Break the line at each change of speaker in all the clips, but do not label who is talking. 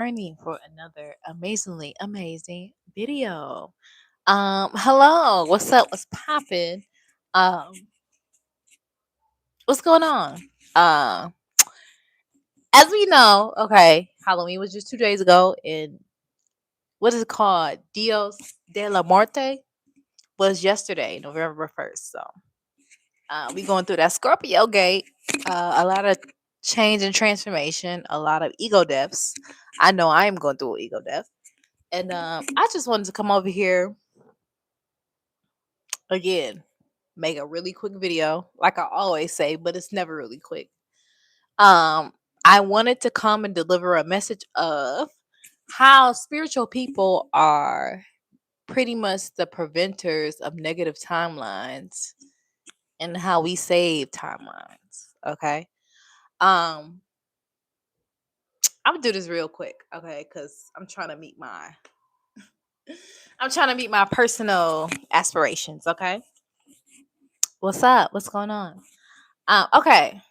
Journey for another amazingly amazing video. Hello, what's up? What's poppin'? Um, what's going on? Uh, as we know, okay, Halloween was just 2 days ago, and what is it called? Dios de la Muerte was yesterday, November 1st. So, we going through that Scorpio gate. A lot of change and transformation, a lot of ego deaths. I know I am going through an ego death. And I just wanted to come over here again, make a really quick video, like I always say, but it's never really quick. I wanted to come and deliver a message of how spiritual people are pretty much the preventers of negative timelines and how we save timelines. Okay. Um, I'm gonna do this real quick, okay, because I'm trying to meet my personal aspirations, okay? What's up? What's going on? Okay.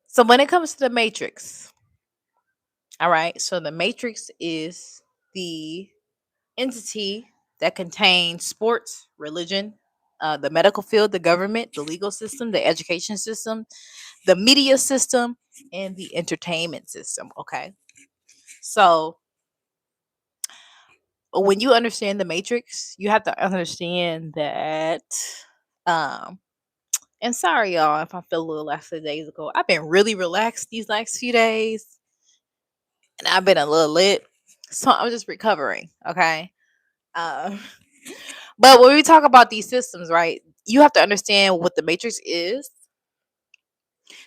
So when it comes to the matrix, all right. So the matrix is the entity that contains sports, religion, the medical field, the government, the legal system, the education system, the media system, and the entertainment system. Okay. So when you understand the matrix, you have to understand that um and sorry y'all if I feel a little lax days ago. I've been really relaxed these last few days and I've been a little lit. So I'm just recovering, okay? Uh, but when we talk about these systems, right, you have to understand what the matrix is.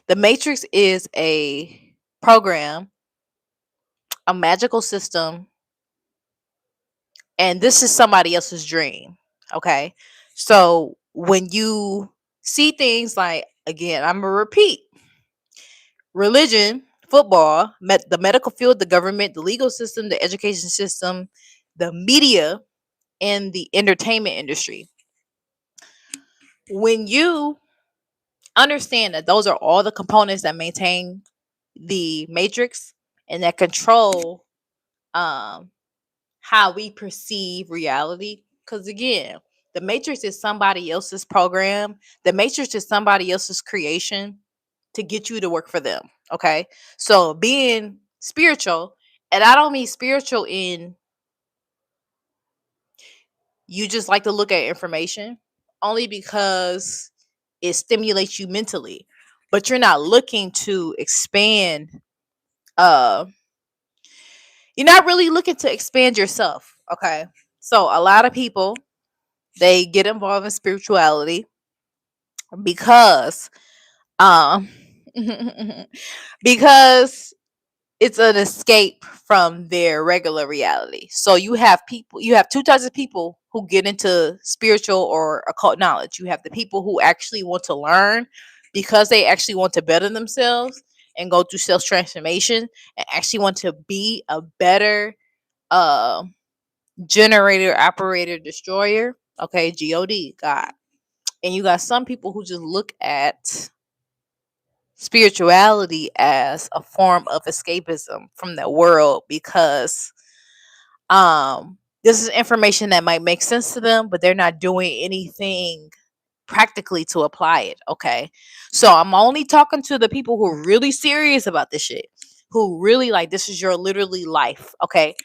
The matrix is a program, a magical system, and this is somebody else's dream, okay? So when you see things like, again, I'm going to repeat, religion, football, the medical field, the government, the legal system, the education system, the media, and the entertainment industry. When you understand that those are all the components that maintain the matrix and that control um, how we perceive reality, because again, the matrix is somebody else's program, the matrix is somebody else's creation to get you to work for them. Okay. So being spiritual, and I don't mean spiritual in you just like to look at information only because it stimulates you mentally, but you're not looking to expand. Uh, you're not really looking to expand yourself. Okay. So a lot of people, they get involved in spirituality because um because it's an escape from their regular reality. So you have two types of people who get into spiritual or occult knowledge. You have the people who actually want to learn because they actually want to better themselves and go through self transformation and actually want to be a better uh generator, operator, destroyer. Okay, God. And you got some people who just look at spirituality as a form of escapism from the world because this is information that might make sense to them, but they're not doing anything practically to apply it. Okay. So I'm only talking to the people who are really serious about this shit, who really like this is your literally life. Okay.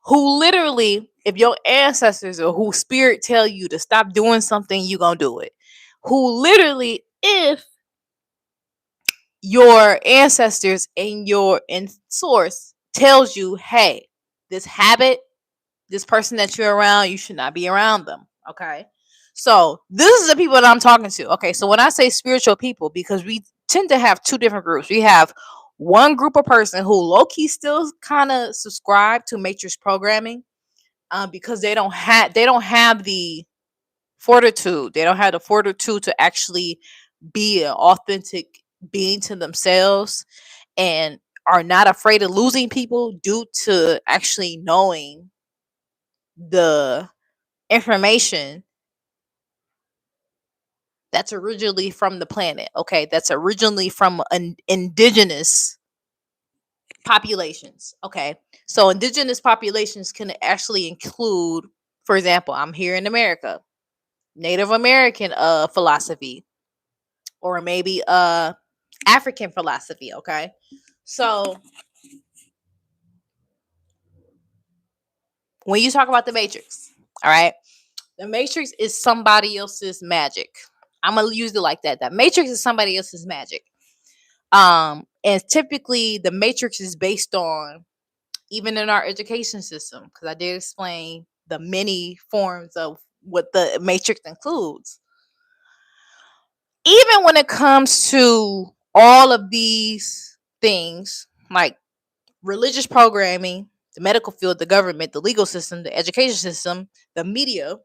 Who literally, if your ancestors or who spirit tell you to stop doing something, you gonna do it. Who literally, if your ancestors and your in source tells you, hey, this habit, this person that you're around, you should not be around them. Okay. So this is the people that I'm talking to. Okay. So when I say spiritual people, because we tend to have two different groups. We have one group of person who low-key still kind of subscribe to matrix programming, because they don't have the fortitude. They don't have the fortitude to actually be an authentic being to themselves and are not afraid of losing people due to actually knowing the information that's originally from the planet, okay? That's originally from an indigenous populations, okay? So indigenous populations can actually include, for example, I'm here in America, Native American philosophy, or maybe African philosophy, okay? So when you talk about the matrix, all right, the matrix is somebody else's magic. I'm gonna use it like that. That matrix is somebody else's magic. And typically the matrix is based on, even in our education system, because I did explain the many forms of what the matrix includes. Even when it comes to all of these things, like religious programming, the medical field, the government, the legal system, the education system, the media,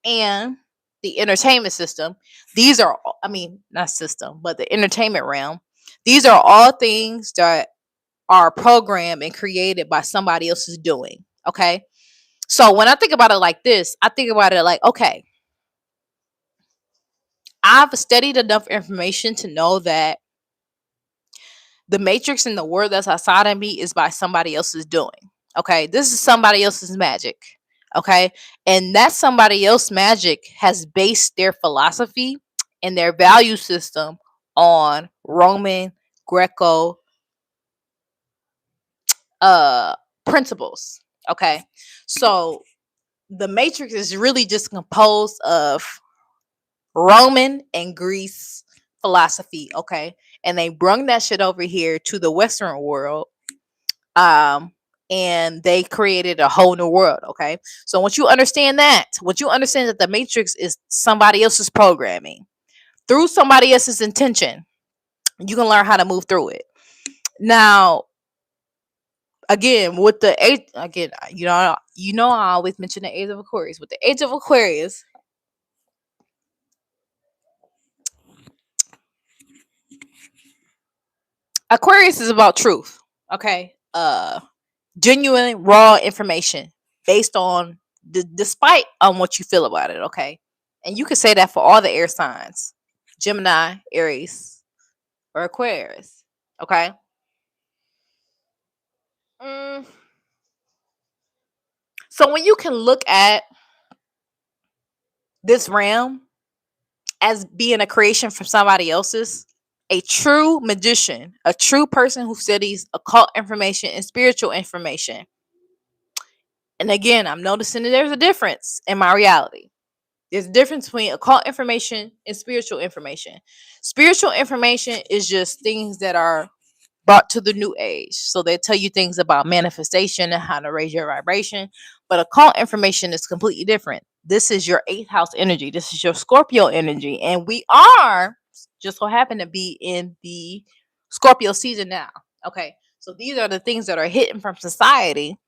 and the entertainment system, these are, I mean, not system, but the entertainment realm, these are all things that are programmed and created by somebody else's doing. Okay. So when I think about it like this, I think about it like, okay, I've studied enough information to know that the matrix in the world that's outside of me is by somebody else's doing. Okay. This is somebody else's magic. Okay. And that somebody else's magic has based their philosophy and their value system on Roman, Greco, uh, principles. Okay. So the matrix is really just composed of Roman and Greece philosophy, okay? And they brung that shit over here to the Western world. Um, and they created a whole new world, okay? So once you understand that, once you understand that the matrix is somebody else's programming through somebody else's intention, you can learn how to move through it. Now, again, with the age, again, I always mention the age of Aquarius. With the age of Aquarius, Aquarius is about truth. Okay. Genuine raw information based on despite on what you feel about it, okay? And you can say that for all the air signs. Gemini, Aries, or Aquarius. Okay? Mm, so when you can look at this realm as being a creation from somebody else's, a true magician, a true person who studies occult information and spiritual information. And again, I'm noticing that there's a difference in my reality. There's a difference between occult information and spiritual information. Spiritual information is just things that are brought to the new age. So they tell you things about manifestation and how to raise your vibration. But occult information is completely different. This is your eighth house energy. This is your Scorpio energy. And we are just so happen to be in the Scorpio season now. Okay. So these are the things that are hidden from society,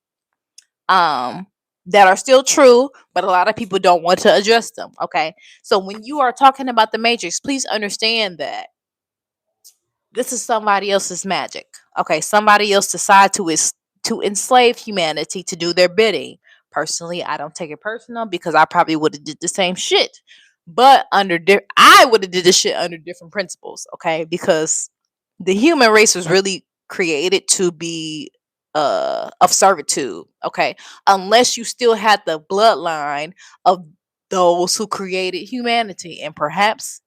um that are still true, but a lot of people don't want to address them. Okay. So when you are talking about the matrix, please understand that this is somebody else's magic. Okay. Somebody else decided to enslave humanity to do their bidding. Personally, I don't take it personal because I probably would have did the same shit. But I would have did this shit under different principles, okay? Because the human race was really created to be of servitude, okay? Unless you still had the bloodline of those who created humanity, and perhaps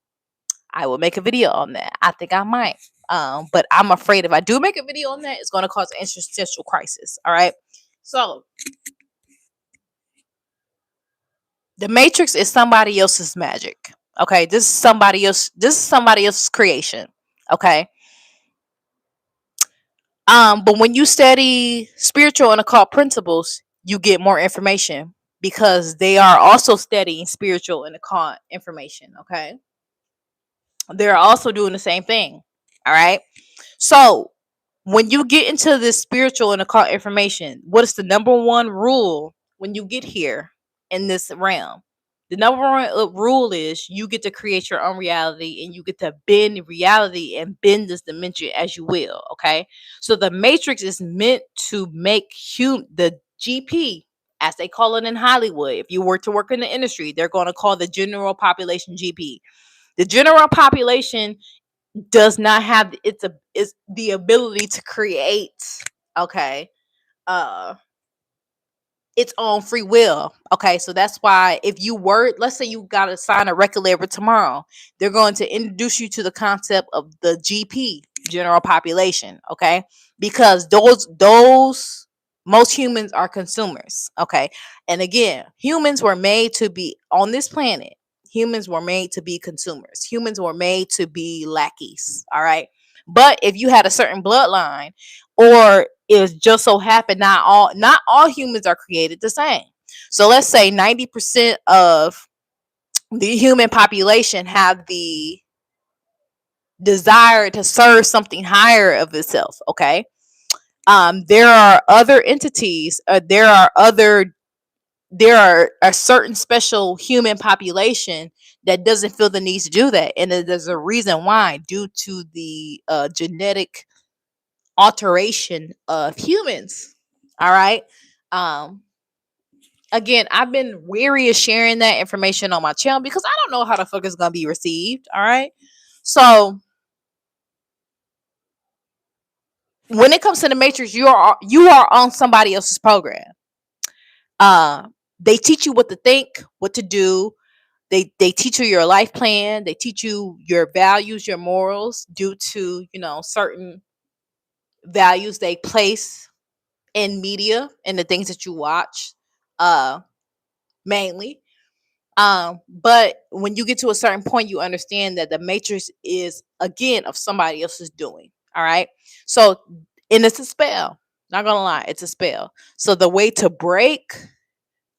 I will make a video on that. I think I might. But I'm afraid if I do make a video on that, it's going to cause an existential crisis. All right. So the Matrix is somebody else's magic. Okay. This is somebody else. This is somebody else's creation. Okay. But when you study spiritual and occult principles, you get more information because they are also studying spiritual and occult information. Okay. They're also doing the same thing. All right. So when you get into this spiritual and occult information, what is the number one rule when you get here in this realm? The number one rule is you get to create your own reality and you get to bend reality and bend this dimension as you will. Okay. So the matrix is meant to make the GP, as they call it in Hollywood. If you were to work in the industry, they're going to call the general population GP. The general population does not have it's the ability to create, okay, uh its own free will. Okay, so that's why if you were, let's say you got to sign a record label tomorrow, they're going to introduce you to the concept of the GP, general population. Okay, because those most humans are consumers. Okay, and again, humans were made to be on this planet. Humans were made to be consumers. Humans were made to be lackeys. All right. But if you had a certain bloodline, or it just so happened not all humans are created the same. So let's say 90% of the human population have the desire to serve something higher of itself. Okay. There are other entities, there are a certain special human population that doesn't feel the need to do that, and there's a reason why, due to the genetic alteration of humans. All right. Um, Again, I've been weary of sharing that information on my channel because I don't know how the fuck it's gonna be received. All right. So when it comes to the Matrix, you are on somebody else's program. Uh, they teach you what to think, what to do. They teach you your life plan. They teach you your values, your morals, due to certain values they place in media and the things that you watch, uh mainly. But when you get to a certain point, you understand that the Matrix is again of somebody else's doing. All right. So, and it's a spell, not gonna lie, it's a spell. So the way to break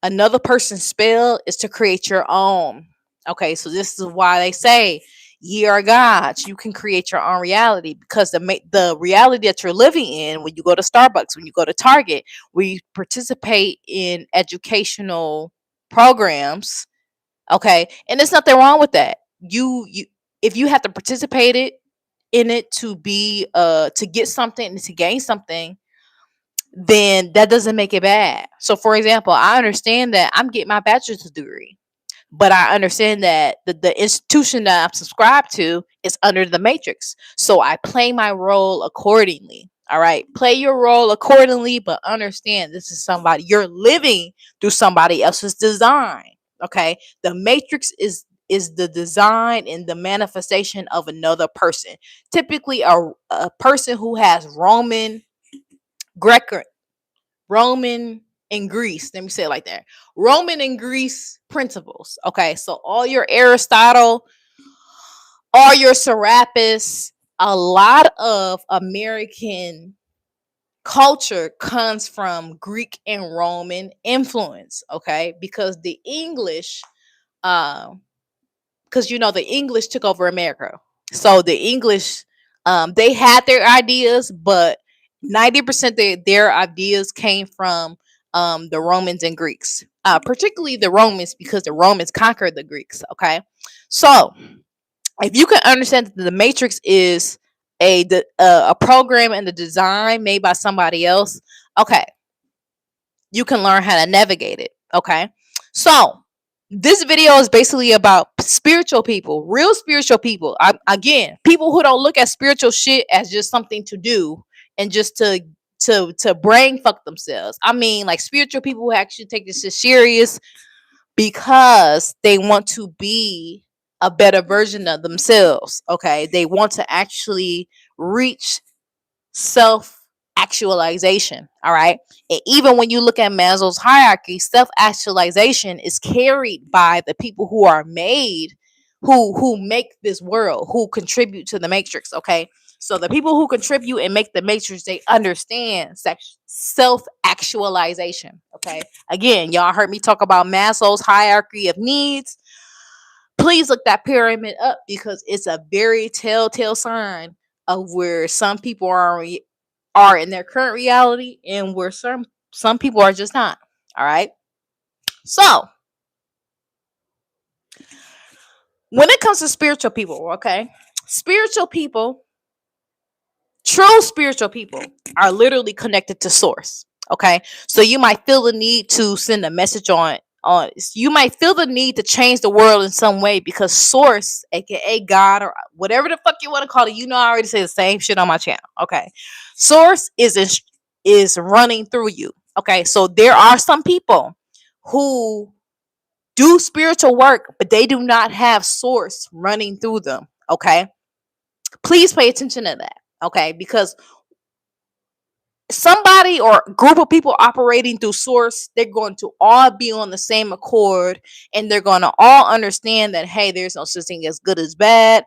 another person's spell is to create your own. Okay, so this is why they say ye are gods. You can create your own reality, because the reality that you're living in, when you go to Starbucks, when you go to Target, we participate in educational programs. Okay, and there's nothing wrong with that. You if you have to participate in it to be to get something and to gain something, then that doesn't make it bad. So, for example, I understand that I'm getting my bachelor's degree, but I understand that the institution that I'm subscribed to is under the Matrix. So I play my role accordingly. All right. Play your role accordingly, but understand this is somebody you're living through somebody else's design. Okay. The Matrix is the design and the manifestation of another person. Typically a person who has Greek Roman and Greece. Let me say it like that. Roman and Greece principles. Okay, so all your Aristotle, all your Serapis, a lot of American culture comes from Greek and Roman influence. Okay, because the English, uh, because the English took over America. So the English, they had their ideas, but 90% of their ideas came from the Romans and Greeks, particularly the Romans, because the Romans conquered the Greeks. Okay, so if you can understand that the Matrix is a program and the design made by somebody else, okay, you can learn how to navigate it. Okay, so this video is basically about spiritual people, real spiritual people. Again, people who don't look at spiritual shit as just something to do and just to brain fuck themselves. I mean, like spiritual people who actually take this shit serious because they want to be a better version of themselves. Okay, they want to actually reach self actualization. All right. And even when you look at Maslow's hierarchy, self actualization is carried by the people who are made, who make this world, who contribute to the Matrix. Okay. So the people who contribute and make the Matrix, they understand self actualization. Okay. Again, y'all heard me talk about Maslow's hierarchy of needs. Please look that pyramid up, because it's a very telltale sign of where some people are in their current reality, and where some people are just not. All right. So when it comes to spiritual people, okay, spiritual people, true spiritual people, are literally connected to source. Okay, so you might feel the need to send a message on You might feel the need to change the world in some way because source, aka God or whatever the fuck you want to call it, I already say the same shit on my channel. Okay, source is running through you. Okay, so there are some people who do spiritual work, but they do not have source running through them. Okay, please pay attention to that. Okay, because somebody or group of people operating through source, they're going to all be on the same accord, and they're going to all understand that, hey, there's no such thing as good as bad.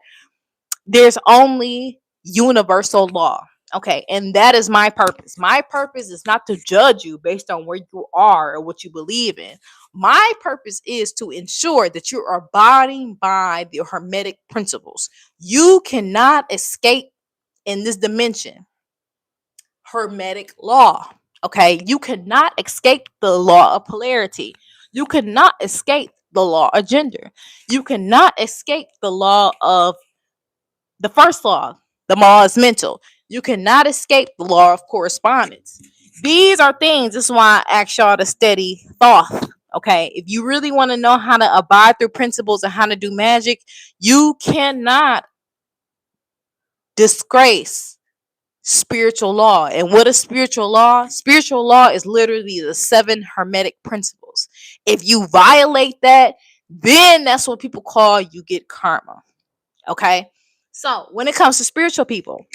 There's only universal law. Okay, and that is my purpose. My purpose is not to judge you based on where you are or what you believe in. My purpose is to ensure that you are abiding by the hermetic principles. You cannot escape in this dimension hermetic law. Okay, you cannot escape the law of polarity. You cannot escape the law of gender. You cannot escape the law of the first law. The law is mental. You cannot escape the law of correspondence. These are things. This is why I ask y'all to study thoth. Okay, if you really want to know how to abide through principles and how to do magic, you cannot disgrace spiritual law. And what is spiritual law? Spiritual law is literally the 7 hermetic principles. If you violate that, then that's what people call you get karma. Okay, so when it comes to spiritual people,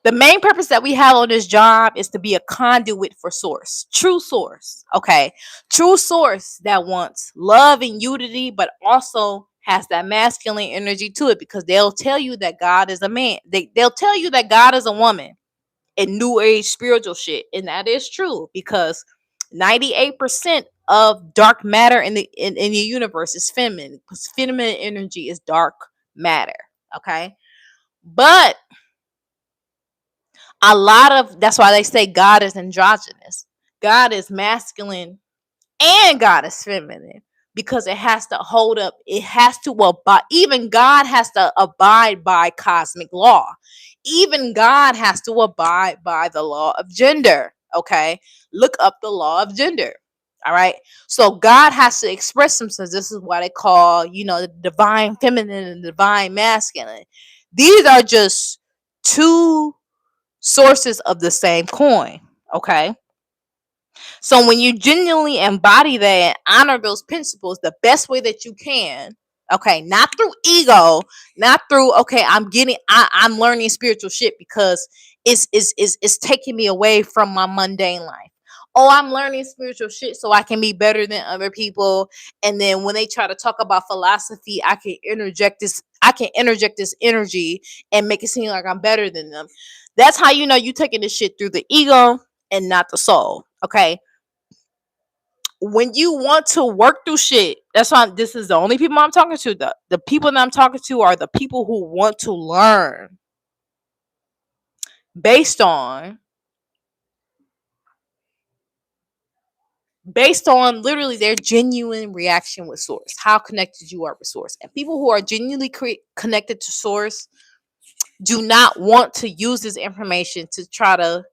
the main purpose that we have on this job is to be a conduit for source, true source. Okay, true source that wants love and unity, but also has that masculine energy to it, because they'll tell you that God is a man. They'll tell you that God is a woman in new age spiritual shit, and that is true because 98% of dark matter in the universe is feminine, because feminine energy is dark matter. Okay, but a lot of that's why they say God is androgynous. God is masculine and God is feminine, because it has to hold up. It has to abide. Even God has to abide by cosmic law. Even God has to abide by the law of gender. Okay, look up the law of gender. All right, so God has to express himself. This is what they call, the divine feminine and divine masculine. These are just two sources of the same coin. Okay, so when you genuinely embody that and honor those principles the best way that you can, okay, not through ego, not through, okay, I'm learning spiritual shit because it's taking me away from my mundane life. Oh, I'm learning spiritual shit so I can be better than other people. And then when they try to talk about philosophy, I can interject this energy and make it seem like I'm better than them. That's how you know you taking this shit through the ego and not the soul. Okay, when you want to work through shit, that's why this is the only people I'm talking to. The people that I'm talking to are the people who want to learn based on literally their genuine reaction with source, how connected you are with source. And people who are genuinely connected to source do not want to use this information to try to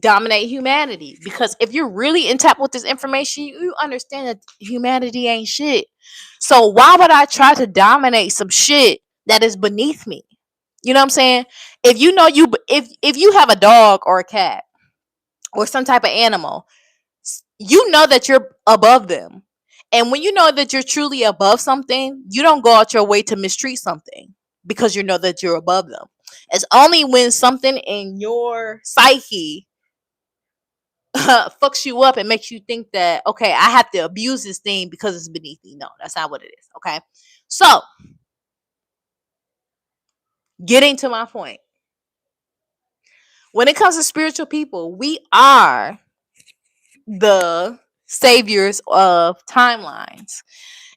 dominate humanity, because if you're really in tap with this information, you understand that humanity ain't shit. So why would I try to dominate some shit that is beneath me? You know what I'm saying? If you know if you have a dog or a cat or some type of animal, you know that you're above them. And when you know that you're truly above something, you don't go out your way to mistreat something because you know that you're above them. It's only when something in your psyche fucks you up and makes you think that, okay, I have to abuse this thing because it's beneath me. No, that's not what it is. Okay, so getting to my point, when it comes to spiritual people, we are the saviors of timelines.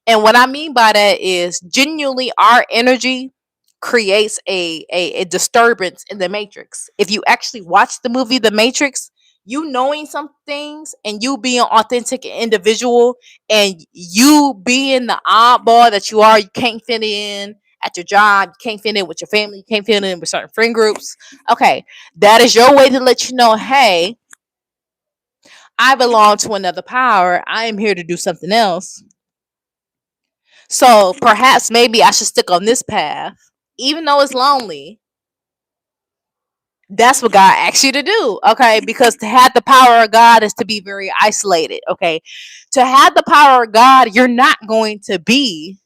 And what I mean by that is genuinely our energy creates a disturbance in the matrix. If you actually watch the movie The Matrix, you knowing some things and you being an authentic individual and you being the oddball that you are, you can't fit in at your job, you can't fit in with your family, you can't fit in with certain friend groups. Okay, that is your way to let you know, hey, I belong to another power. I am here to do something else. So perhaps maybe I should stick on this path, even though it's lonely. That's what God asks you to do, okay? Because to have the power of God is to be very isolated, okay? To have the power of God, you're not going to be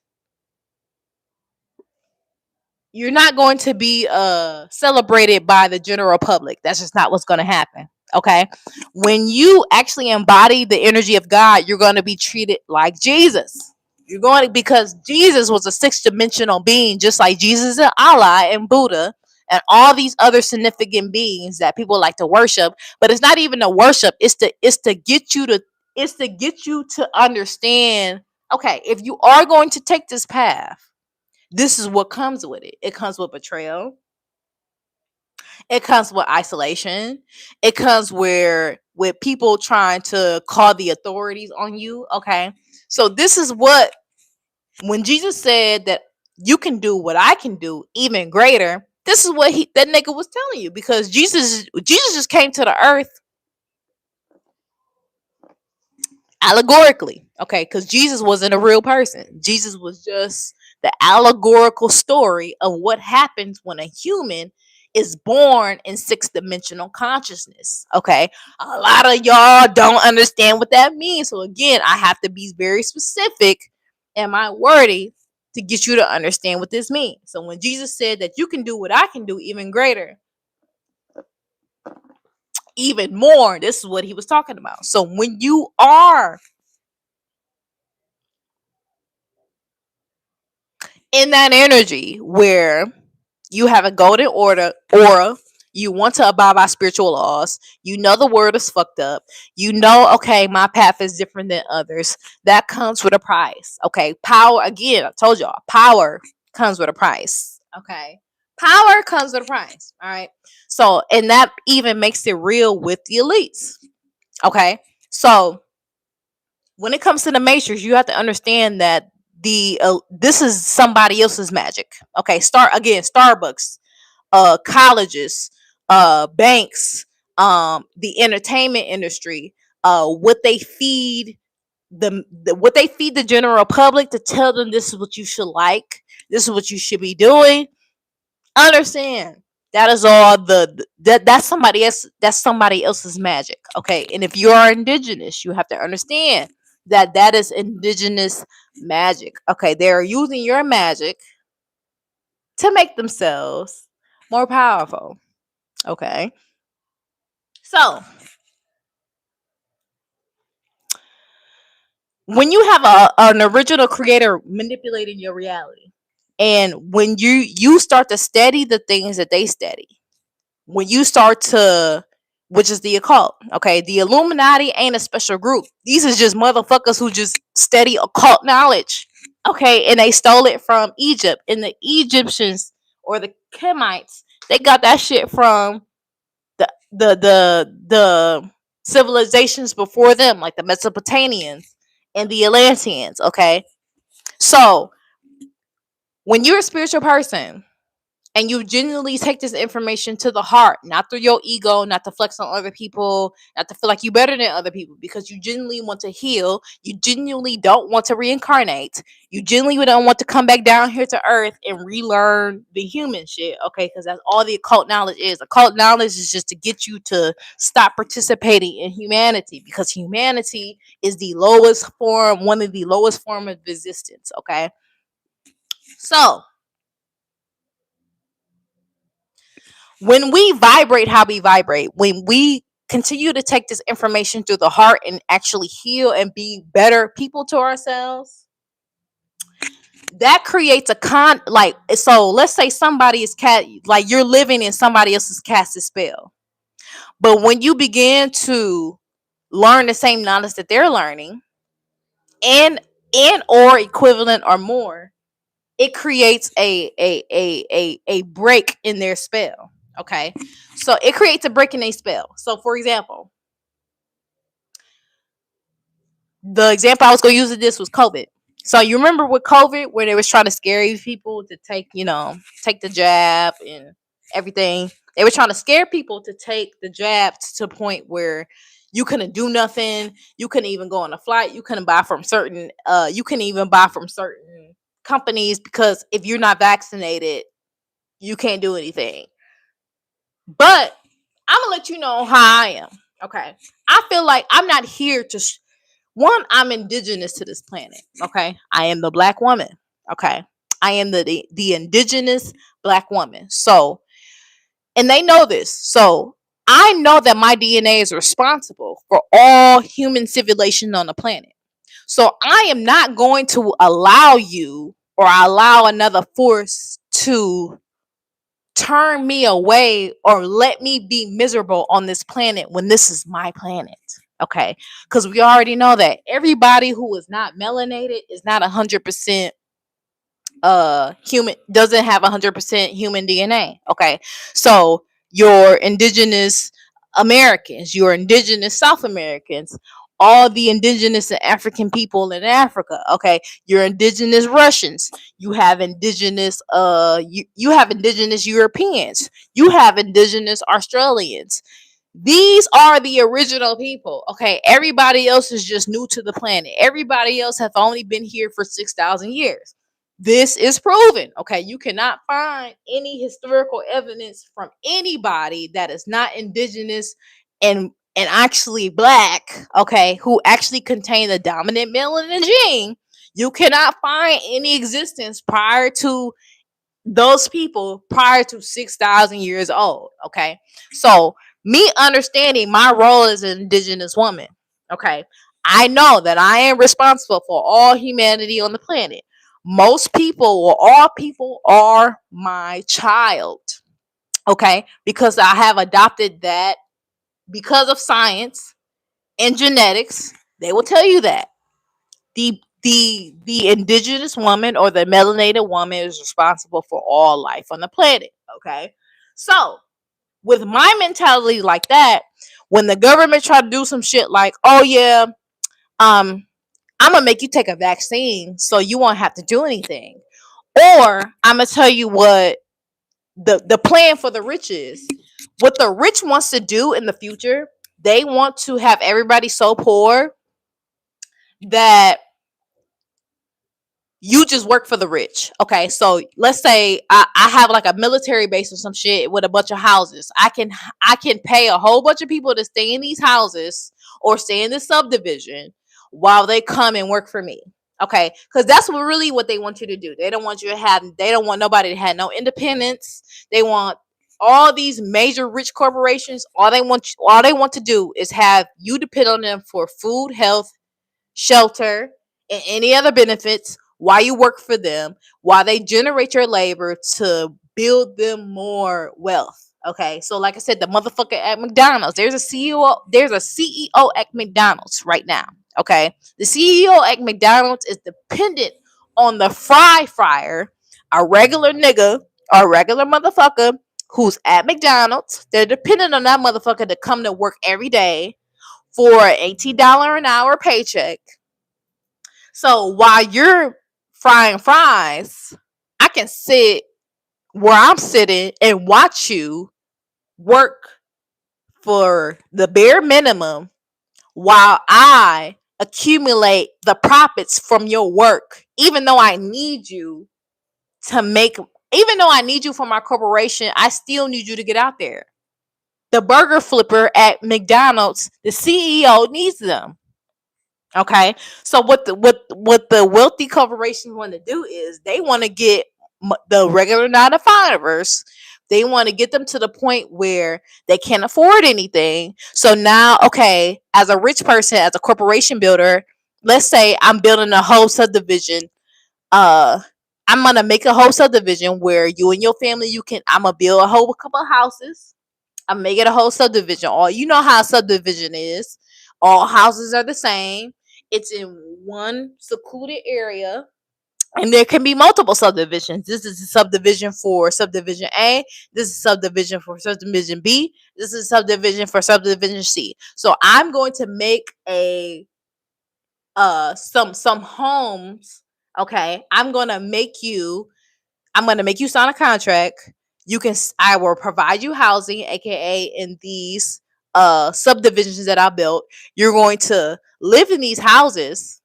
celebrated by the general public. That's just not what's going to happen, okay? When you actually embody the energy of God, you're going to be treated like Jesus. You're going to, because Jesus was a sixth dimensional being, just like Jesus and Allah and Buddha and all these other significant beings that people like to worship. But it's not even a worship. It's to get you to understand. Okay, if you are going to take this path, this is what comes with it. It comes with betrayal. It comes with isolation. It comes where with people trying to call the authorities on you. Okay, so this is what, when Jesus said that you can do what I can do, even greater. This is what that nigga was telling you, because Jesus just came to the earth allegorically, okay? Because Jesus wasn't a real person. Jesus was just the allegorical story of what happens when a human is born in sixth dimensional consciousness, okay? A lot of y'all don't understand what that means. So again, I have to be very specific in my wording to get you to understand what this means. So when Jesus said that you can do what I can do, even greater, even more, this is what he was talking about. So when you are in that energy where you have a golden order aura, you want to abide by spiritual laws, you know the word is fucked up, you know, okay, my path is different than others, that comes with a price. Okay, power, again, I told y'all, power comes with a price. Okay, power comes with a price. All right, so, and that even makes it real with the elites. Okay, so when it comes to the matrix, you have to understand that the this is somebody else's magic. Okay, Starbucks, colleges, banks, the entertainment industry, what they feed what they feed the general public to tell them this is what you should like, this is what you should be doing. Understand, that is all that's somebody else's magic. Okay, and if you are indigenous, you have to understand that that is indigenous magic. Okay, they're using your magic to make themselves more powerful. Okay, so when you have an original creator manipulating your reality, and when you start to study the things that they study, when you start to, which is the occult, okay, the Illuminati ain't a special group. These is just motherfuckers who just study occult knowledge, okay, and they stole it from Egypt, and the Egyptians or the Kemites, they got that shit from the civilizations before them, like the Mesopotamians and the Atlanteans. Okay, so when you're a spiritual person and you genuinely take this information to the heart, not through your ego, not to flex on other people, not to feel like you better than other people, because you genuinely want to heal, you genuinely don't want to reincarnate, you genuinely don't want to come back down here to earth and relearn the human shit, okay? Because that's all the occult knowledge is. Occult knowledge is just to get you to stop participating in humanity, because humanity is the lowest form, one of the lowest form of existence, okay? So when we vibrate how we vibrate, when we continue to take this information through the heart and actually heal and be better people to ourselves, that creates a like, so let's say somebody is like you're living in somebody else's casted spell. But when you begin to learn the same knowledge that they're learning, and or equivalent or more, it creates a break in their spell. Okay, so it creates a break in a spell. So for example, the example I was going to use of this was COVID. So you remember with COVID where they was trying to scare people to take, take the jab and everything. They were trying to scare people to take the jab to a point where You couldn't do nothing. You couldn't even go on a flight. You couldn't buy from certain you can even buy from certain companies, because if you're not vaccinated, you can't do anything. But I'm gonna let you know how I am. Okay. I feel like I'm not here to one, I'm indigenous to this planet. Okay. I am the black woman. Okay. I am the indigenous black woman. So, and they know this. So I know that my DNA is responsible for all human civilization on the planet. So I am not going to allow you or allow another force to turn me away or let me be miserable on this planet when this is my planet. Okay. Because we already know that everybody who is not melanated is not 100% human, doesn't have 100% human DNA. Okay. So your indigenous Americans, your indigenous South Americans, all the indigenous and African people in Africa. Okay. Your indigenous Russians, you have indigenous you have indigenous Europeans, you have indigenous Australians. These are the original people. Okay. Everybody else is just new to the planet. Everybody else have only been here for 6,000 years. This is proven. Okay. You cannot find any historical evidence from anybody that is not indigenous and actually black, okay, who actually contain the dominant melanin gene. You cannot find any existence prior to those people prior to 6,000 years old. Okay. So, me understanding my role as an indigenous woman, okay, I know that I am responsible for all humanity on the planet. Most people, or all people, are my child. Okay. Because I have adopted that because of science and genetics. They will tell you that the indigenous woman or the melanated woman is responsible for all life on the planet. Okay. So with my mentality like that, when the government try to do some shit like, oh yeah, um, I'm gonna make you take a vaccine so you won't have to do anything. Or I'm gonna tell you what the plan for the rich is. What the rich wants to do in the future, they want to have everybody so poor that you just work for the rich. Okay, so let's say I have like a military base or some shit with a bunch of houses. I can pay a whole bunch of people to stay in these houses or stay in this subdivision while they come and work for me. Okay, because that's what they want you to do. They don't want you to have. They don't want nobody to have no independence. They want all these major rich corporations. All they want to do is have you depend on them for food, health, shelter, and any other benefits while you work for them, while they generate your labor to build them more wealth. Okay, so like I said, the motherfucker at McDonald's, there's a CEO at McDonald's right now. Okay, the CEO at McDonald's is dependent on the fryer, a regular nigga or a regular motherfucker who's at McDonald's. They're dependent on that motherfucker to come to work every day for an $18 an hour paycheck. So while you're frying fries, I can sit where I'm sitting and watch you work for the bare minimum while I accumulate the profits from your work, even though I need you to make, even though I need you for my corporation, I still need you to get out there. The burger flipper at McDonald's, the CEO needs them. Okay, so what the wealthy corporations want to do is they want to get the regular 9 to 5ers. They want to get them to the point where they can't afford anything. So now, okay, as a rich person, as a corporation builder, let's say I'm building a whole subdivision. Uh, I'm gonna make a whole subdivision where you and your family, you can. I'm gonna build a whole couple of houses. I'm making a whole subdivision. All you know how a subdivision is. All houses are the same. It's in one secluded area, and there can be multiple subdivisions. This is a subdivision for subdivision A. This is subdivision for subdivision B. This is subdivision for subdivision C. So I'm going to make a some homes. Okay, I'm gonna make you sign a contract. I will provide you housing, aka in these subdivisions that I built. You're going to live in these houses,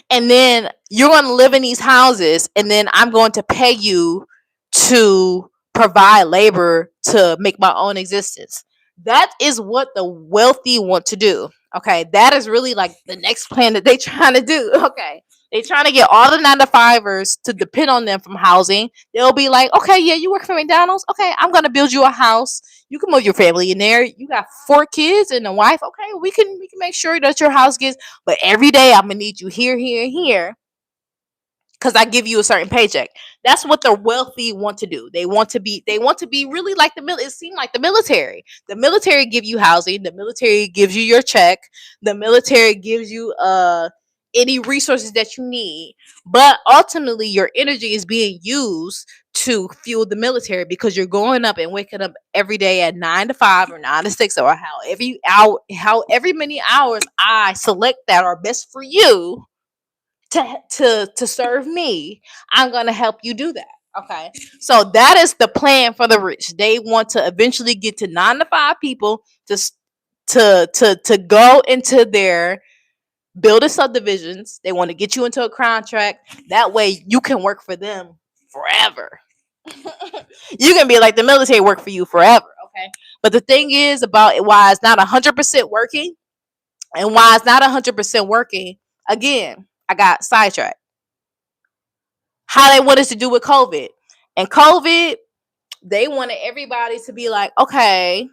and then you're going to live in these houses, and then I'm going to pay you to provide labor to make my own existence. That is what the wealthy want to do. Okay, that is really like the next plan that they trying to do. Okay, they trying to get all the 9 to 5ers to depend on them from housing. They'll be like, okay, yeah, you work for McDonald's. Okay, I'm gonna build you a house. You can move your family in there. You got 4 kids and a wife. Okay, we can make sure that your house gets. But every day I'm gonna need you here, here, and here, because I give you a certain paycheck. That's what the wealthy want to do. They want to be really like the it seems like the military. The military give you housing, the military gives you your check, the military gives you any resources that you need. But ultimately your energy is being used to fuel the military, because you're going up and waking up every day at 9 to 5 or 9 to 6, or however many hours I select that are best for you to serve me. I'm gonna help you do that. Okay, so that is the plan for the rich. They want to eventually get to 9 to 5 people to go into their building subdivisions. They want to get you into a contract. That way you can work for them forever. You can be like the military, work for you forever. Okay, but the thing is about why it's not 100% working, and why it's not 100% working. Again, I got sidetracked. How they want us to do with COVID. And COVID, they wanted everybody to be like, okay,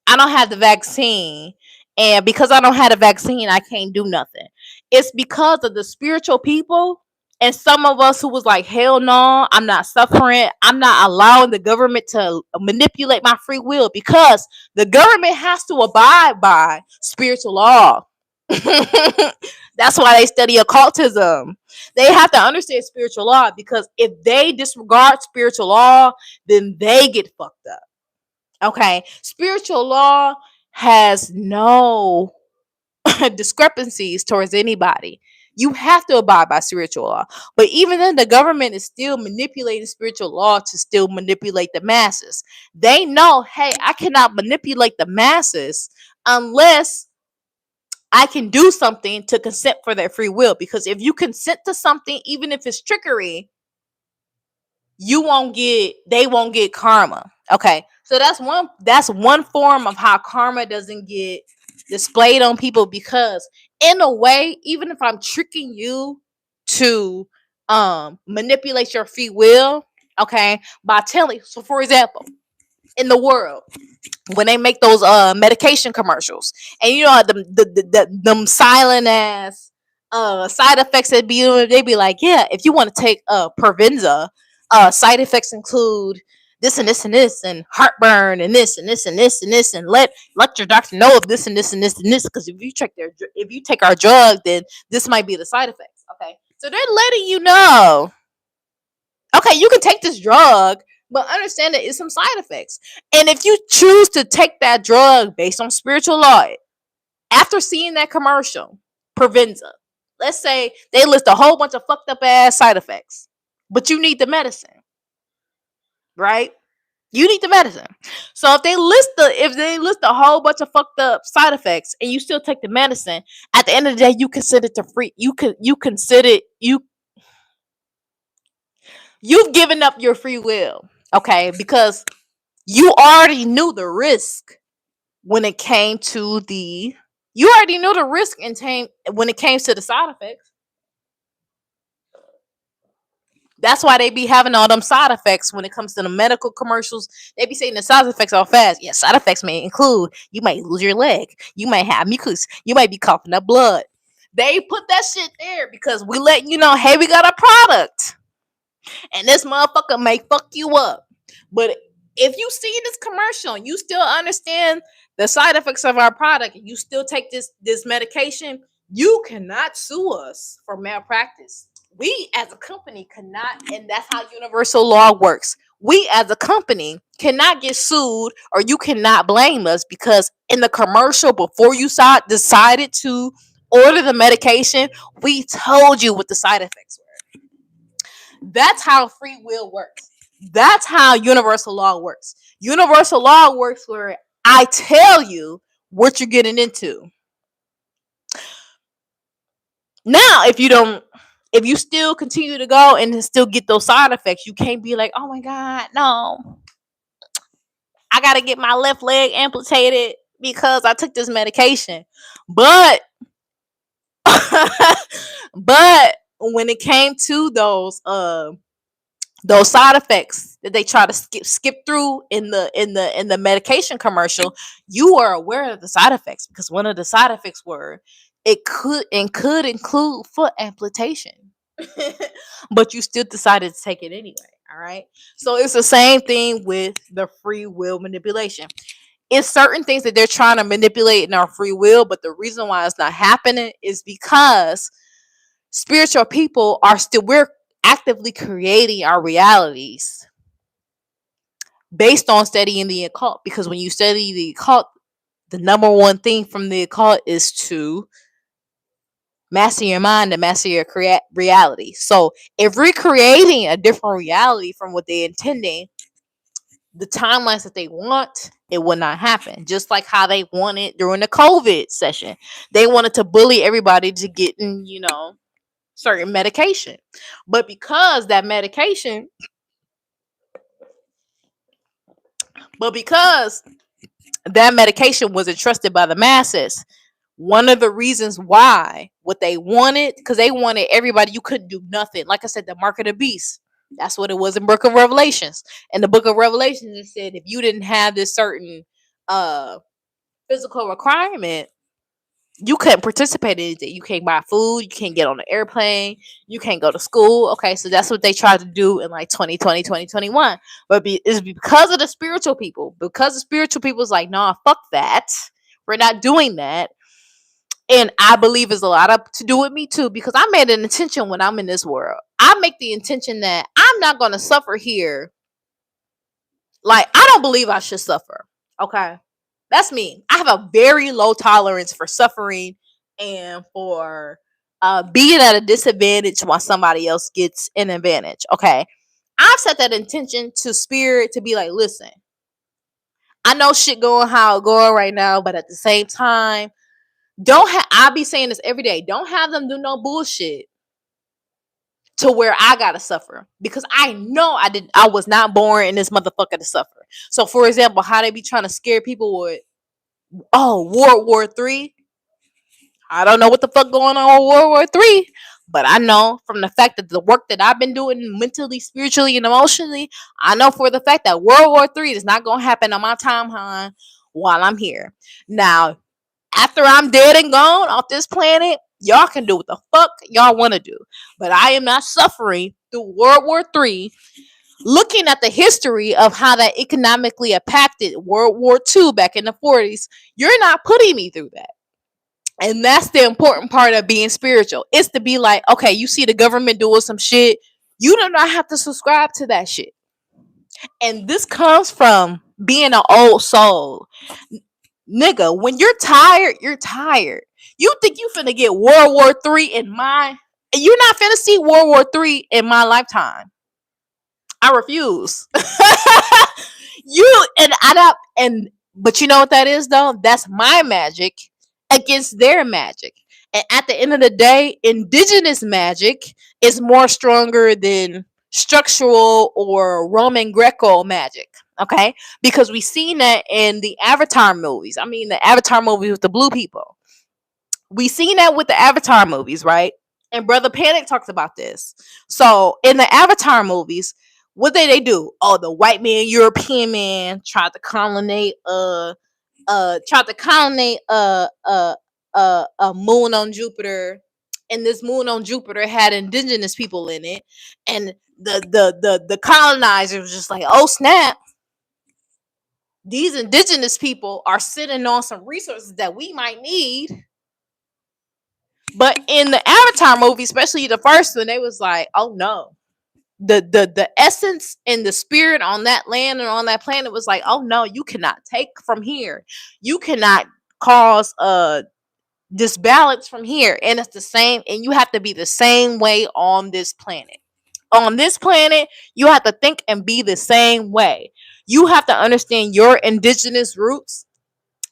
I don't have the vaccine. And because I don't have the vaccine, I can't do nothing. It's because of the spiritual people and some of us who was like, hell no, I'm not suffering. I'm not allowing the government to manipulate my free will, because the government has to abide by spiritual law. That's why they study occultism. They have to understand spiritual law, because if they disregard spiritual law, then they get fucked up. Okay, spiritual law has no discrepancies towards anybody. You have to abide by spiritual law. But even then, the government is still manipulating spiritual law to still manipulate the masses. They know, hey, I cannot manipulate the masses unless I can do something to consent for their free will. Because if you consent to something, even if it's trickery, they won't get karma. Okay, so that's one form of how karma doesn't get displayed on people, because in a way, even if I'm tricking you to manipulate your free will, okay, by telling, so for example, in the world, when they make those medication commercials, and you know them silent ass side effects that they be like, yeah, if you want to take Provenza, side effects include this and this and this, and heartburn, and this and this and this and this, and let your doctor know of this and this and this and this, because if you take our drug, then this might be the side effects. Okay, so they're letting you know, okay, you can take this drug, but understand that it's some side effects. And if you choose to take that drug based on spiritual law, after seeing that commercial, Provenza, let's say they list a whole bunch of fucked up ass side effects, but you need the medicine, right? You need the medicine. So if they list a whole bunch of fucked up side effects and you still take the medicine, at the end of the day, you consider it to free. You consider you've given up your free will, okay? Because you already knew the risk when it came to the you already knew the risk when it came to the side effects. That's why they be having all them side effects when it comes to the medical commercials. They be saying the side effects are fast. Yeah, side effects may include you might lose your leg, you might have mucus, you might be coughing up blood. They put that shit there because we let you know, hey, we got a product, and this motherfucker may fuck you up. But if you see this commercial and you still understand the side effects of our product, and you still take this medication, you cannot sue us for malpractice. We as a company cannot, and that's how universal law works. We as a company cannot get sued, or you cannot blame us, because in the commercial, before you decided to order the medication, we told you what the side effects were. That's how free will works. That's how universal law works. Universal law works where I tell you what you're getting into. Now, if you still continue to go and still get those side effects, you can't be like, oh my God, no, I got to get my left leg amputated because I took this medication. But, but when it came to those side effects that they try to skip through in the medication commercial, you are aware of the side effects because one of the side effects were it could include foot amputation. But you still decided to take it anyway. All right. So it's the same thing with the free will manipulation. It's certain things that they're trying to manipulate in our free will, but the reason why it's not happening is because spiritual people are still, we're actively creating our realities based on studying the occult. Because when you study the occult, the number one thing from the occult is to master your mind and master your reality. So if we're creating a different reality from what they're intending, the timelines that they want, it will not happen. Just like how they wanted during the COVID session. They wanted to bully everybody to getting, certain medication. But because that medication, because that medication was entrusted by the masses, one of the reasons why what they wanted, because they wanted everybody, you couldn't do nothing. Like I said, the mark of the beast. That's what it was in Book of Revelations. In the Book of Revelations, it said if you didn't have this certain uh physical requirement, you couldn't participate in anything. You can't buy food, you can't get on the airplane, you can't go to school. Okay, so that's what they tried to do in like 2020, 2021. But it's because of the spiritual people. Because the spiritual people is like, nah, fuck that. We're not doing that. And I believe it's a lot of to do with me too, because I made an intention when I'm in this world. I make the intention that I'm not going to suffer here. Like, I don't believe I should suffer. Okay. That's me. I have a very low tolerance for suffering and for being at a disadvantage while somebody else gets an advantage. Okay. I've set that intention to spirit to be like, listen, I know shit going how it going right now, but at the same time, I'll be saying this every day. Don't have them do no bullshit to where I gotta suffer, because I know I was not born in this motherfucker to suffer. So for example, how they be trying to scare people with, oh, World War III. I don't know what the fuck going on with World War III, but I know from the fact that the work that I've been doing mentally, spiritually, and emotionally, I know for the fact that World War III is not gonna happen on my timeline while I'm here. Now, after I'm dead and gone off this planet, y'all can do what the fuck y'all want to do. But I am not suffering through World War III. Looking at the history of how that economically impacted World War II back in the 40s, you're not putting me through that. And that's the important part of being spiritual. It's to be like, okay, you see the government doing some shit. You do not have to subscribe to that shit. And this comes from being an old soul. Nigga, when you're tired, you're tired. You think you finna get World War III in my... You're not finna see World War III in my lifetime. I refuse. You and I don't, and but you know what that is though? That's my magic against their magic. And at the end of the day, indigenous magic is more stronger than structural or Roman Greco magic. Okay? Because we seen that in the Avatar movies. I mean the Avatar movies with the blue people. We seen that with the Avatar movies, right? And Brother Panic talks about this. So in the Avatar movies, what did they do? Oh, the white man, European man tried to colonize a moon on Jupiter, and this moon on Jupiter had indigenous people in it, and the colonizer was just like, oh snap, these indigenous people are sitting on some resources that we might need. But in the Avatar movie, especially the first one, they was like, oh no. The essence and the spirit on that land and on that planet was like, oh no, you cannot take from here. You cannot cause a disbalance from here. And it's the same, and you have to be the same way on this planet. On this planet, you have to think and be the same way. You have to understand your indigenous roots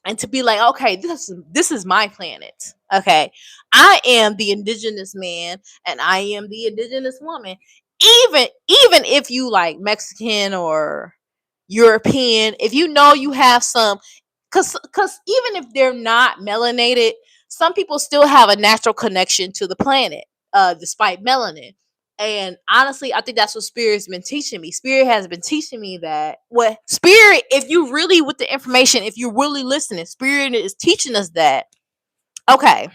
and to be like, okay, this is my planet. Okay, I am the indigenous man and I am the indigenous woman. Even if you like Mexican or European, if you know you have some, cause even if they're not melanated, some people still have a natural connection to the planet, despite melanin. And honestly, I think that's what Spirit's been teaching me. Spirit has been teaching me that what Spirit, if you really with the information, if you're really listening, Spirit is teaching us that, okay,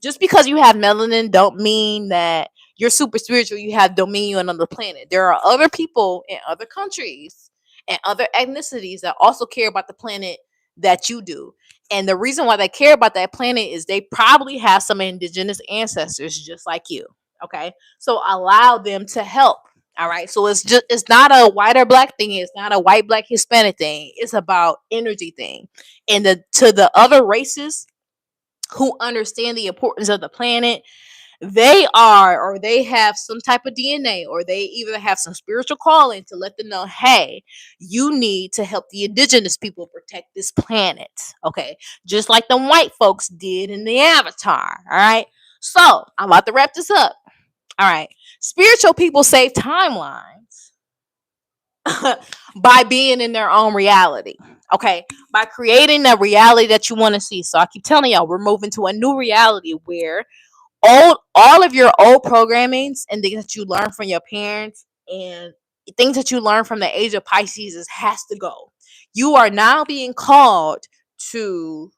just because you have melanin don't mean that you're super spiritual, you have dominion on the planet. There are other people in other countries and other ethnicities that also care about the planet that you do. And the reason why they care about that planet is they probably have some indigenous ancestors just like you. Okay. So allow them to help. All right. So it's not a white or black thing. It's not a white, black, Hispanic thing. It's about energy thing. And to the other races who understand the importance of the planet, they are, or they have some type of DNA, or they either have some spiritual calling to let them know, hey, you need to help the indigenous people protect this planet. Okay. Just like the white folks did in the Avatar. All right. So I'm about to wrap this up. All right. Spiritual people save timelines by being in their own reality. Okay, by creating a reality that you want to see. So I keep telling y'all, we're moving to a new reality where all of your old programmings and things that you learn from your parents and things that you learn from the age of Pisces has to go. You are now being called to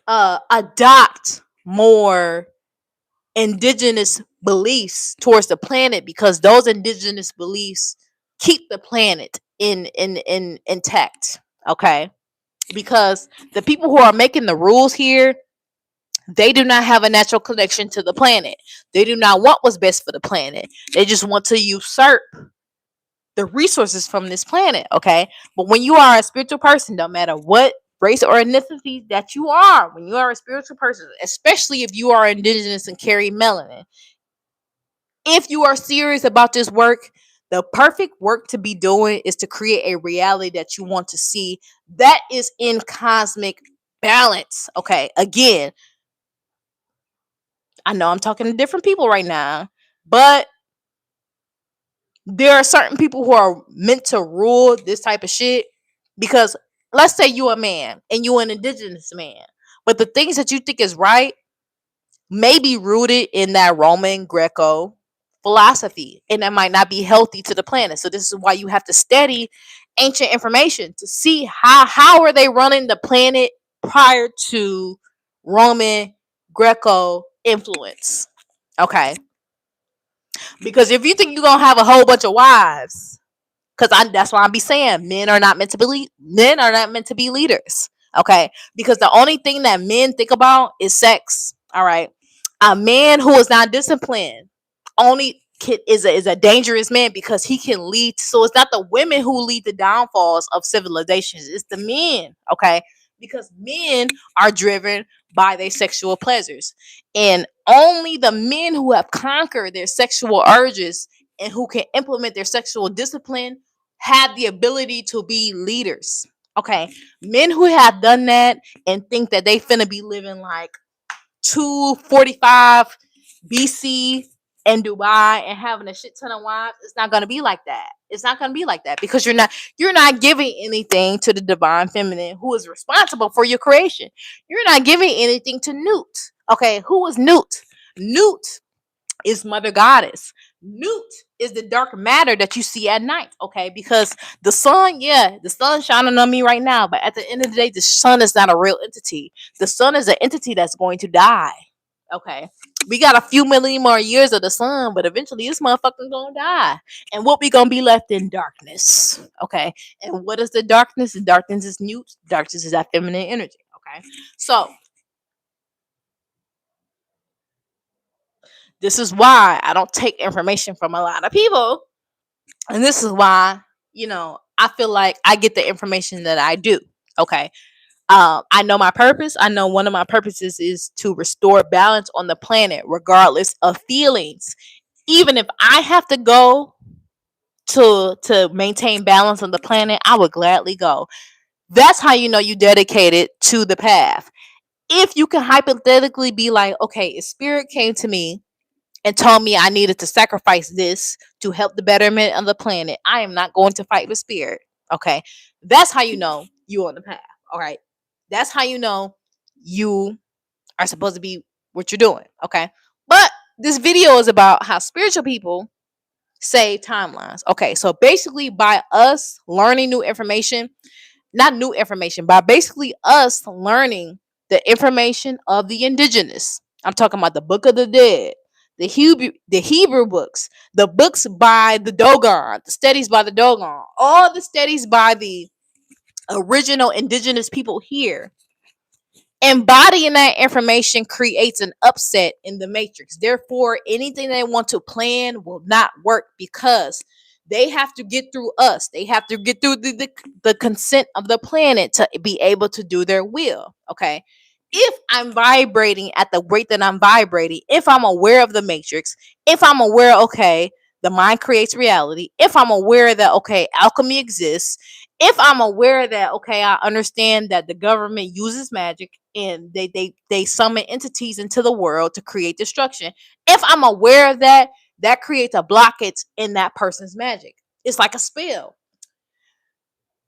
adopt more indigenous beliefs towards the planet, because those indigenous beliefs keep the planet in intact. Okay, because the people who are making the rules here, they do not have a natural connection to the planet. They do not want what's best for the planet. They just want to usurp the resources from this planet. Okay, but when you are a spiritual person, no matter what race or ethnicity that you are, when you are a spiritual person, especially if you are indigenous and carry melanin, if you are serious about this work, the perfect work to be doing is to create a reality that you want to see that is in cosmic balance. Okay, again, I know I'm talking to different people right now, but there are certain people who are meant to rule this type of shit, because let's say you a man and you an indigenous man, but the things that you think is right may be rooted in that Roman Greco philosophy, and that might not be healthy to the planet. So this is why you have to study ancient information to see how are they running the planet prior to Roman Greco influence. Okay, because if you think you're gonna have a whole bunch of wives, because that's why I be saying men are not meant to be leaders. Okay, because the only thing that men think about is sex. All right, a man who is not disciplined only is a dangerous man because he can lead. So it's not the women who lead the downfalls of civilizations; it's the men. Okay, because men are driven by their sexual pleasures, and only the men who have conquered their sexual urges and who can implement their sexual discipline have the ability to be leaders. Okay, men who have done that and think that they finna be living like 245 BC in Dubai and having a shit ton of wives, it's not gonna be like that. It's not gonna be like that because you're not giving anything to the divine feminine who is responsible for your creation. You're not giving anything to Newt. Okay, who is Newt? Newt is Mother Goddess. Newt is the dark matter that you see at night. Okay, because the sun, yeah, the sun's shining on me right now, but at the end of the day, the sun is not a real entity. The sun is an entity that's going to die. Okay, we got a few million more years of the sun, but eventually this motherfucker's gonna die, and what we gonna be left in darkness. Okay, and what is the darkness? The darkness is Newt. Darkness is that feminine energy. Okay, so this is why I don't take information from a lot of people. And this is why, I feel like I get the information that I do. Okay. I know my purpose. I know one of my purposes is to restore balance on the planet, regardless of feelings. Even if I have to go to maintain balance on the planet, I would gladly go. That's how you know you dedicated to the path. If you can hypothetically be like, okay, if spirit came to me and told me I needed to sacrifice this to help the betterment of the planet, I am not going to fight with spirit. Okay. That's how you know you on the path. All right. That's how you know you are supposed to be what you're doing. Okay. But this video is about how spiritual people save timelines. Okay. So basically, by us learning new information, not new information, by basically us learning the information of the indigenous. I'm talking about the Book of the Dead, the Hebrew books, the books by the Dogon, the studies by the Dogon, all the studies by the original indigenous people here. Embodying that information creates an upset in the matrix. Therefore, anything they want to plan will not work because they have to get through us. They have to get through the consent of the planet to be able to do their will. Okay. If I'm vibrating at the rate that I'm vibrating, if I'm aware of the matrix, if I'm aware, okay, the mind creates reality, if I'm aware that, okay, alchemy exists, if I'm aware that, okay, I understand that the government uses magic and they summon entities into the world to create destruction. If I'm aware of that, that creates a blockage in that person's magic. It's like a spell.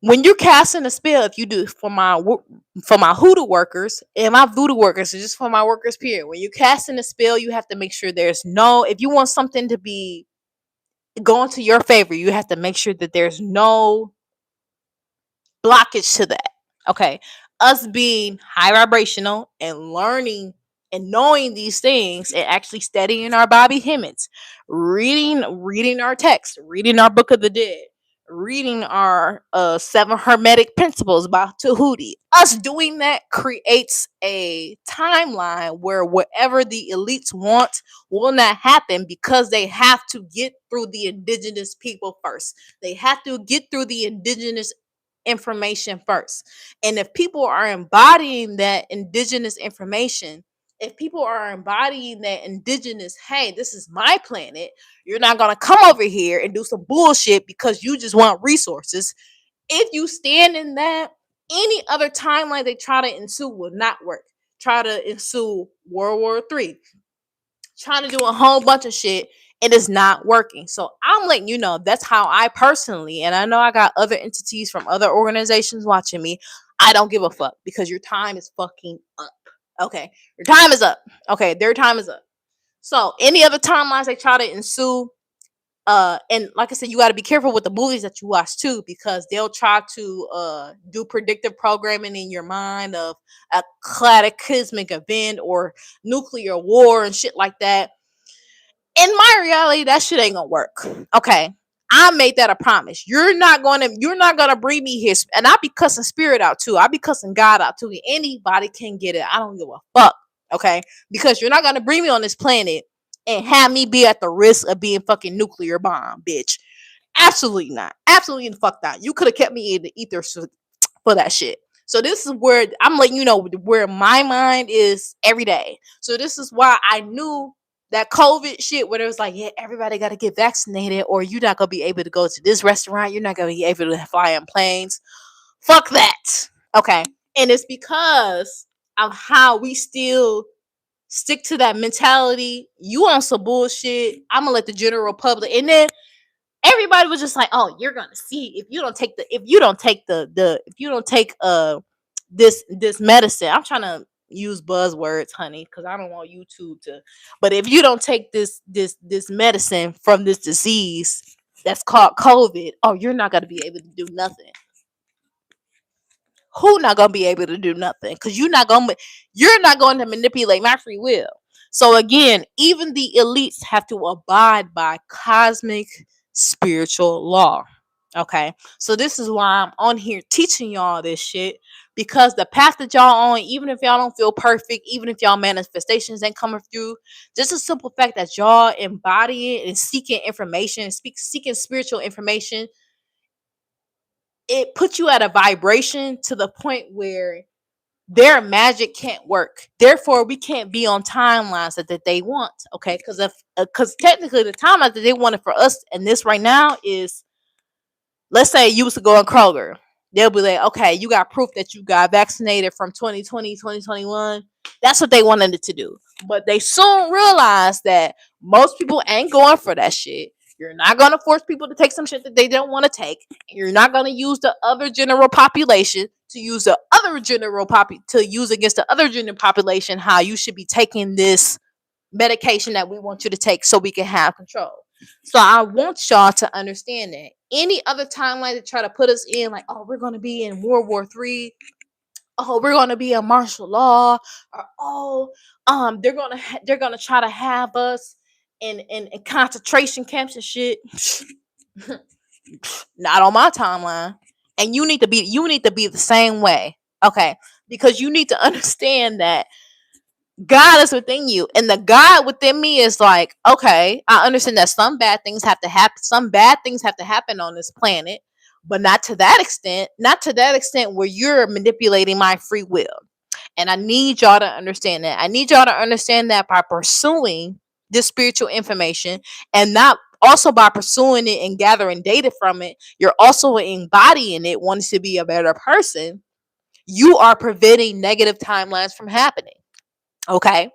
When you're casting a spell, if you do for my hoodoo workers and my voodoo workers, so just for my workers, period. When you're casting a spell, you have to make sure there's no. If you want something to be going to your favor, you have to make sure that there's no blockage to that. Okay. Us being high vibrational and learning and knowing these things and actually studying our Bobby Hemmings, reading our text, reading our Book of the Dead, reading our seven hermetic principles by Tahuti. Us doing that creates a timeline where whatever the elites want will not happen because they have to get through the indigenous people first. They have to get through the indigenous information first. And if people are embodying that indigenous information, if people are embodying that indigenous, hey, this is my planet, you're not going to come over here and do some bullshit because you just want resources. If you stand in that, any other timeline they try to ensue will not work. Try to ensue World War III, trying to do a whole bunch of shit. It is not working. So I'm letting you know that's how I personally, and I know I got other entities from other organizations watching me. I don't give a fuck because your time is fucking up. Okay. Your time is up. Okay. Their time is up. So any other timelines they try to ensue, and like I said, you got to be careful with the movies that you watch too, because they'll try to do predictive programming in your mind of a cataclysmic event or nuclear war and shit like that. In my reality, that shit ain't gonna work. Okay. I made that a promise. You're not gonna bring me here. And I be cussing spirit out too. I be cussing God out too. Anybody can get it. I don't give a fuck. Okay. Because you're not gonna bring me on this planet and have me be at the risk of being fucking nuclear bomb, bitch. Absolutely not. Absolutely the fuck not. You could have kept me in the ether for that shit. So this is where I'm letting you know where my mind is every day. So this is why I knew that COVID shit where it was like, yeah, everybody got to get vaccinated or you're not going to be able to go to this restaurant. You're not going to be able to fly on planes. Fuck that. Okay. And it's because of how we still stick to that mentality. You on some bullshit. I'm going to let the general public. And then everybody was just like, "Oh, you're gonna see if you don't take this medicine." I'm trying to use buzzwords, honey, because I don't want YouTube to. But if you don't take this medicine from this disease that's called COVID, oh, you're not gonna be able to do nothing. Who not gonna be able to do nothing? Because you're not going to manipulate my free will. So again, even the elites have to abide by cosmic spiritual law. Okay. So this is why I'm on here teaching y'all this shit. Because the path that y'all on, even if y'all don't feel perfect, even if y'all manifestations ain't coming through, just a simple fact that y'all embodying and seeking information, seeking spiritual information, it puts you at a vibration to the point where their magic can't work. Therefore, we can't be on timelines that they want. Okay, because technically the timeline that they wanted for us and this right now is, let's say you was to go in Kroger. They'll be like, okay, you got proof that you got vaccinated from 2020, 2021. That's what they wanted it to do. But they soon realized that most people ain't going for that shit. You're not going to force people to take some shit that they don't want to take. You're not going to use the other general population to use the other to use against the other general population how you should be taking this medication that we want you to take so we can have control. So I want y'all to understand that any other timeline to try to put us in, like, oh, we're going to be in World War III, oh, we're going to be in martial law, or oh, they're gonna try to have us in concentration camps and shit. Not on my timeline. And you need to be the same way, okay? Because you need to understand that God is within you, and the God within me is like, okay, I understand that some bad things have to happen. Some bad things have to happen on this planet, but not to that extent. Not to that extent where you're manipulating my free will. And I need y'all to understand that. I need y'all to understand that by pursuing this spiritual information, and not also by pursuing it and gathering data from it, you're also embodying it, wanting to be a better person. You are preventing negative timelines from happening. Okay,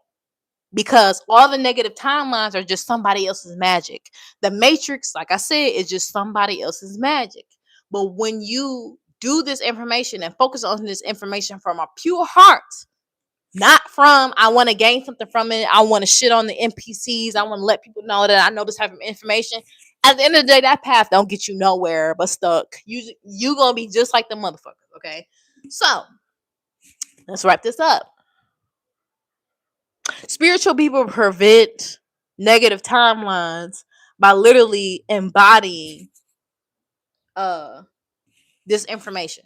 because all the negative timelines are just somebody else's magic. The matrix, like I said, is just somebody else's magic. But when you do this information and focus on this information from a pure heart, not from I want to gain something from it, I want to shit on the NPCs, I want to let people know that I know this type of information. At the end of the day, that path don't get you nowhere but stuck. You gonna be just like the motherfuckers. Okay, so let's wrap this up. Spiritual people prevent negative timelines by literally embodying uh this information,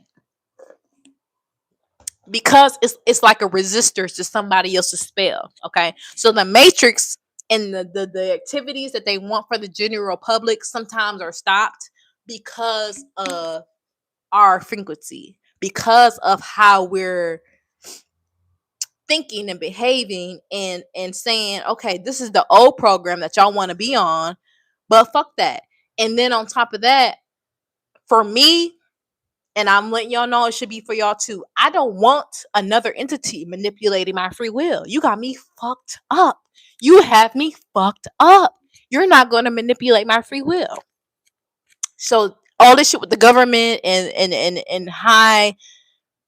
because it's like a resistor to somebody else's spell. Okay, so the matrix and the activities that they want for the general public sometimes are stopped because of our frequency, because of how we're thinking and behaving, and saying, okay, this is the old program that y'all want to be on, but fuck that. And then on top of that, for me, and I'm letting y'all know it should be for y'all too, I don't want another entity manipulating my free will. You got me fucked up. You have me fucked up. You're not going to manipulate my free will. So all this shit with the government and high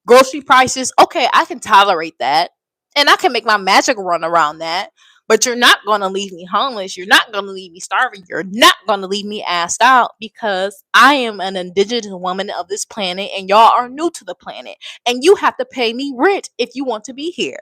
grocery prices, okay, I can tolerate that. And I can make my magic run around that. But you're not going to leave me homeless. You're not going to leave me starving. You're not going to leave me assed out, because I am an indigenous woman of this planet and y'all are new to the planet. And you have to pay me rent if you want to be here.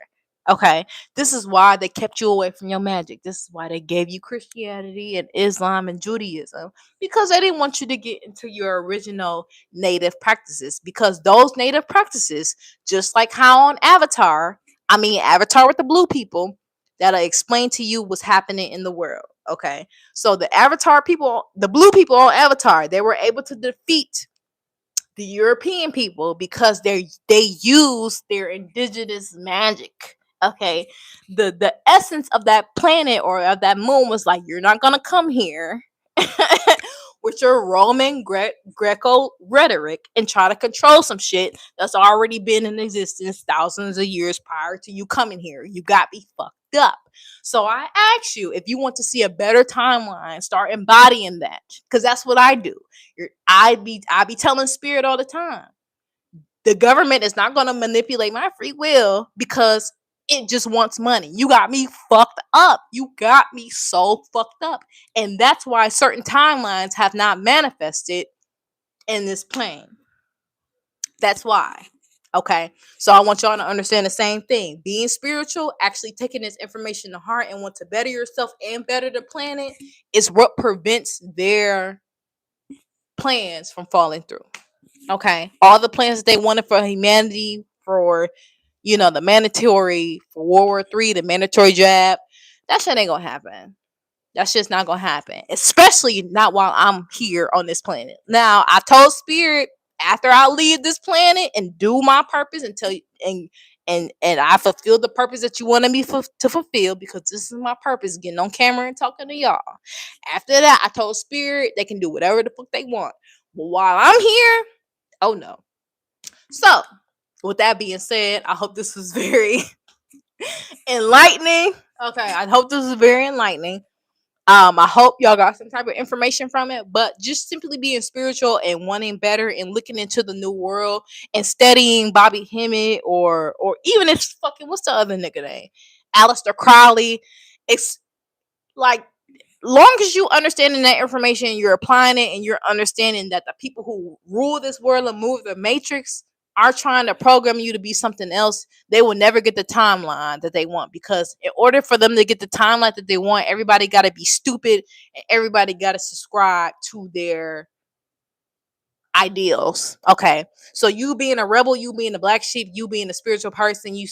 Okay, this is why they kept you away from your magic. This is why they gave you Christianity and Islam and Judaism, because they didn't want you to get into your original native practices. Because those native practices, just like how on Avatar with the blue people, that'll explain to you what's happening in the world. Okay, so the Avatar people, the blue people on Avatar, they were able to defeat the European people because they use their indigenous magic. Okay, the essence of that planet or of that moon was like, you're not gonna come here with your Roman Greco rhetoric and try to control some shit that's already been in existence thousands of years prior to you coming here. You got me fucked up. So I ask you, if you want to see a better timeline, start embodying that, because that's what I do. I be telling spirit all the time. The government is not going to manipulate my free will because it just wants money. You got me fucked up. You got me so fucked up. And that's why certain timelines have not manifested in this plane. That's why. Okay. So I want y'all to understand the same thing. Being spiritual, actually taking this information to heart and want to better yourself and better the planet, is what prevents their plans from falling through. Okay. All the plans that they wanted for humanity, for, the mandatory, for World War III, the mandatory jab, that shit ain't gonna happen. That's just not gonna happen. Especially not while I'm here on this planet. Now, I told Spirit, after I leave this planet and do my purpose until and I fulfill the purpose that you wanted me to fulfill, because this is my purpose, getting on camera and talking to y'all. After that, I told Spirit they can do whatever the fuck they want. But while I'm here, oh no. So, with that being said, I hope this was very enlightening. Okay, I hope this was very enlightening. I hope y'all got some type of information from it, but just simply being spiritual and wanting better and looking into the new world and studying Bobby Hemmett or even if fucking what's the other nigga name? Aleister Crowley. It's like long as you understanding that information, you're applying it and you're understanding that the people who rule this world and move the matrix are trying to program you to be something else, they will never get the timeline that they want. Because in order for them to get the timeline that they want, everybody got to be stupid and everybody got to subscribe to their ideals. Okay. So you being a rebel, you being a black sheep, you being a spiritual person, you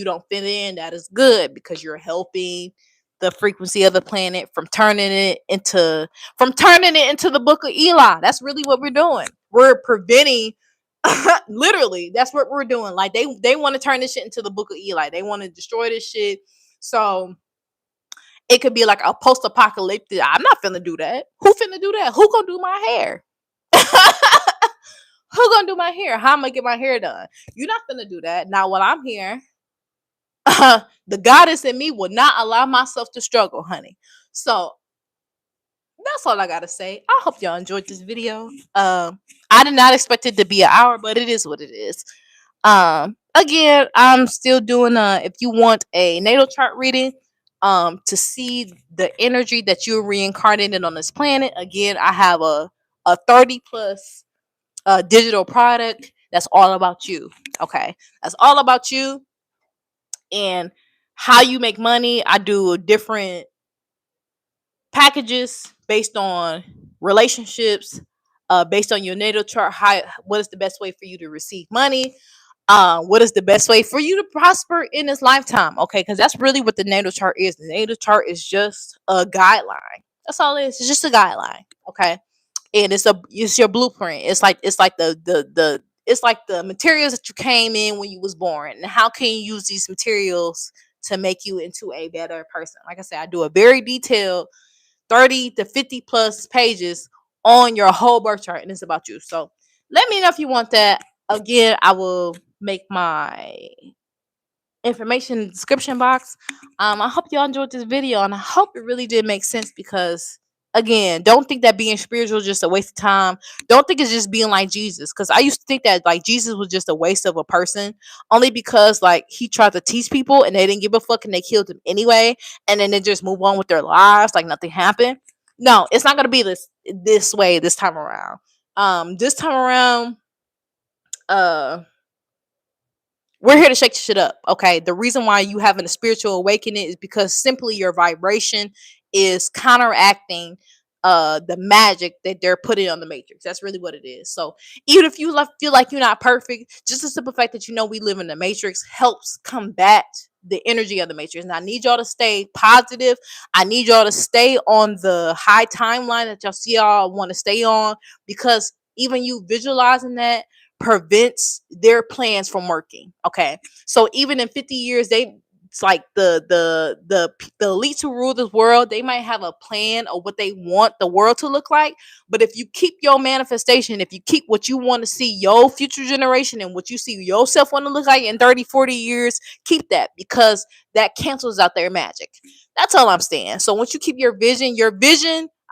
don't fit in, that is good because you're helping the frequency of the planet from turning it into the book of Eli. That's really what we're doing. We're preventing literally that's what we're doing. Like they want to turn this shit into the book of Eli. They want to destroy this shit. So it could be like a post-apocalyptic. I'm not finna do that. Who finna do that? Who gonna do my hair? Who gonna do my hair? How am I gonna get my hair done? You're not gonna do that. Now, while I'm here, the goddess in me will not allow myself to struggle, honey. So that's all I gotta say. I hope y'all enjoyed this video. I did not expect it to be an hour, but it is what it is. Again, I'm still doing if you want a natal chart reading, to see the energy that you're reincarnated on this planet. Again, I have a 30 plus digital product that's all about you. Okay, that's all about you and how you make money. I do different packages based on relationships, based on your natal chart. What is the best way for you to receive money? What is the best way for you to prosper in this lifetime? Okay, because that's really what the natal chart is. The natal chart is just a guideline. That's all it is. It's just a guideline. Okay, and it's your blueprint. It's like the it's like the materials that you came in when you was born, and how can you use these materials to make you into a better person. Like I said, I do a very detailed 30 to 50 plus pages on your whole birth chart, and it's about you. So let me know if you want that. Again, I will make my information in the description box. I hope y'all enjoyed this video, and I hope it really did make sense because again, don't think that being spiritual is just a waste of time. Don't think it's just being like Jesus, because I used to think that like Jesus was just a waste of a person only because like he tried to teach people and they didn't give a fuck and they killed him anyway, and then they just move on with their lives like nothing happened. No, it's not gonna be this way this time around. This time around, uh we're here to shake shit up. Okay, the reason why you having a spiritual awakening is because simply your vibration is counteracting the magic that they're putting on the matrix. That's really what it is. So even if you feel like you're not perfect, just the simple fact that you know we live in the matrix helps combat the energy of the matrix. And I need y'all to stay positive. I need y'all to stay on the high timeline that y'all see y'all want to stay on, because even you visualizing that prevents their plans from working. Okay, so even in 50 years, it's like the elites who rule this world, they might have a plan of what they want the world to look like. But if you keep your manifestation, if you keep what you want to see your future generation and what you see yourself want to look like in 30, 40 years, keep that, because that cancels out their magic. That's all I'm saying. So once you keep your vision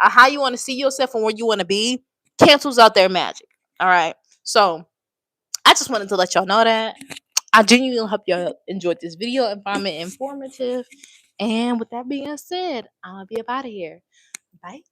of how you want to see yourself and where you want to be, cancels out their magic. All right, so I just wanted to let y'all know that. I genuinely hope y'all enjoyed this video and find it informative. And with that being said, I'm gonna be up out of here. Bye.